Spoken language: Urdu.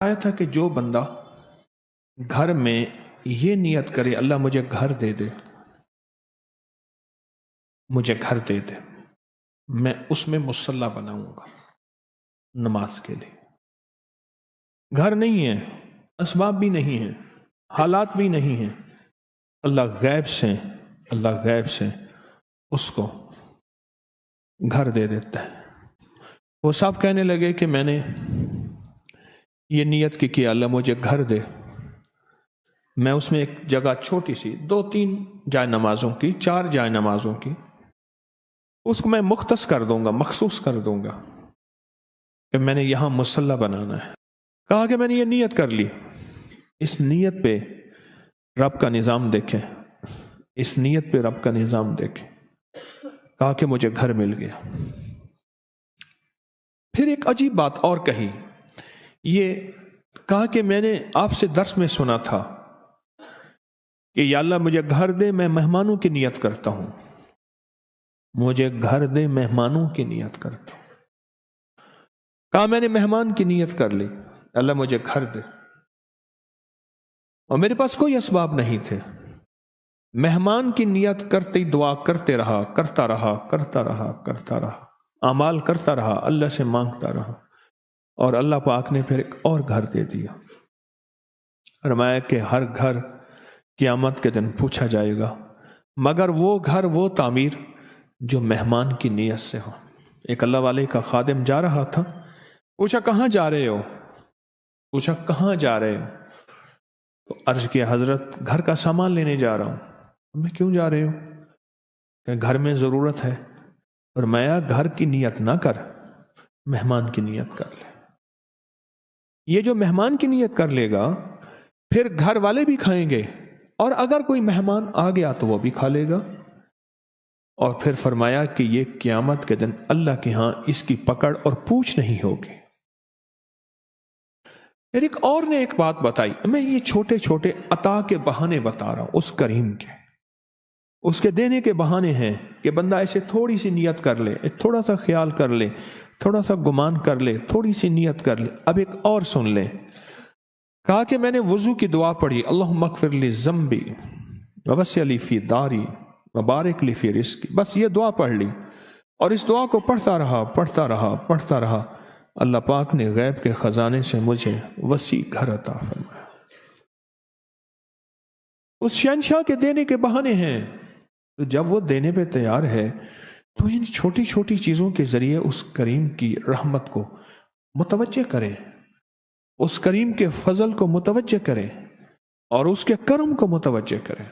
آیا تھا کہ جو بندہ گھر میں یہ نیت کرے اللہ مجھے گھر دے دے، مجھے گھر دے دے، میں اس میں مصلی بناؤں گا نماز کے لیے۔ گھر نہیں ہے، اسباب بھی نہیں ہیں، حالات بھی نہیں ہیں، اللہ غیب سے اس کو گھر دے دیتا ہے۔ وہ صاحب کہنے لگے کہ میں نے یہ نیت کی کہ اللہ مجھے گھر دے، میں اس میں ایک جگہ چھوٹی سی 2-3 جائے نمازوں کی، 4 جائے نمازوں کی، اس کو میں مختص کر دوں گا، مخصوص کر دوں گا کہ میں نے یہاں مصلی بنانا ہے۔ کہا کہ میں نے یہ نیت کر لی۔ اس نیت پہ رب کا نظام دیکھیں، اس نیت پہ رب کا نظام دیکھیں۔ کہا کہ مجھے گھر مل گیا۔ پھر ایک عجیب بات اور کہی، یہ کہا کہ میں نے آپ سے درس میں سنا تھا کہ یا اللہ مجھے گھر دے، میں مہمانوں کی نیت کرتا ہوں، مجھے گھر دے، مہمانوں کی نیت کرتا ہوں۔ کہا میں نے مہمان کی نیت کر لی، اللہ مجھے گھر دے، اور میرے پاس کوئی اسباب نہیں تھے۔ مہمان کی نیت کرتے ہی دعا کرتا رہا، اعمال کرتا رہا، اللہ سے مانگتا رہا، اور اللہ پاک نے پھر ایک اور گھر دے دیا۔ فرمایا کہ ہر گھر قیامت کے دن پوچھا جائے گا، مگر وہ گھر، وہ تعمیر جو مہمان کی نیت سے ہو۔ ایک اللہ والے کا خادم جا رہا تھا، پوچھا کہاں جا رہے ہو؟ تو عرض کیا حضرت گھر کا سامان لینے جا رہا ہوں۔ میں کیوں جا رہے ہو؟ کہ گھر میں ضرورت ہے۔ فرمایا گھر کی نیت نہ کر، مہمان کی نیت کر لے۔ یہ جو مہمان کی نیت کر لے گا پھر گھر والے بھی کھائیں گے، اور اگر کوئی مہمان آ گیا تو وہ بھی کھا لے گا۔ اور پھر فرمایا کہ یہ قیامت کے دن اللہ کے ہاں اس کی پکڑ اور پوچھ نہیں ہوگی۔ پھر ایک اور نے ایک بات بتائی، میں یہ چھوٹے چھوٹے عطا کے بہانے بتا رہا ہوں اس کریم کے، اس کے دینے کے بہانے ہیں کہ بندہ ایسے تھوڑی سی نیت کر لے، تھوڑا سا خیال کر لے، تھوڑا سا گمان کر لے، تھوڑی سی نیت کر لے۔ اب ایک اور سن لے۔ کہا کہ میں نے وضو کی دعا پڑھی، اللہم اغفر لی ذنبی ووسع لی فی داری وبارک لی فی رزقی، بس یہ دعا پڑھ لی، اور اس دعا کو پڑھتا رہا۔ اللہ پاک نے غیب کے خزانے سے مجھے وسیع گھر عطا فرمایا۔ اس شہنشاہ کے دینے کے بہانے ہیں، تو جب وہ دینے پہ تیار ہے تو ان چھوٹی چھوٹی چیزوں کے ذریعے اس کریم کی رحمت کو متوجہ کریں، اس کریم کے فضل کو متوجہ کریں، اور اس کے کرم کو متوجہ کریں۔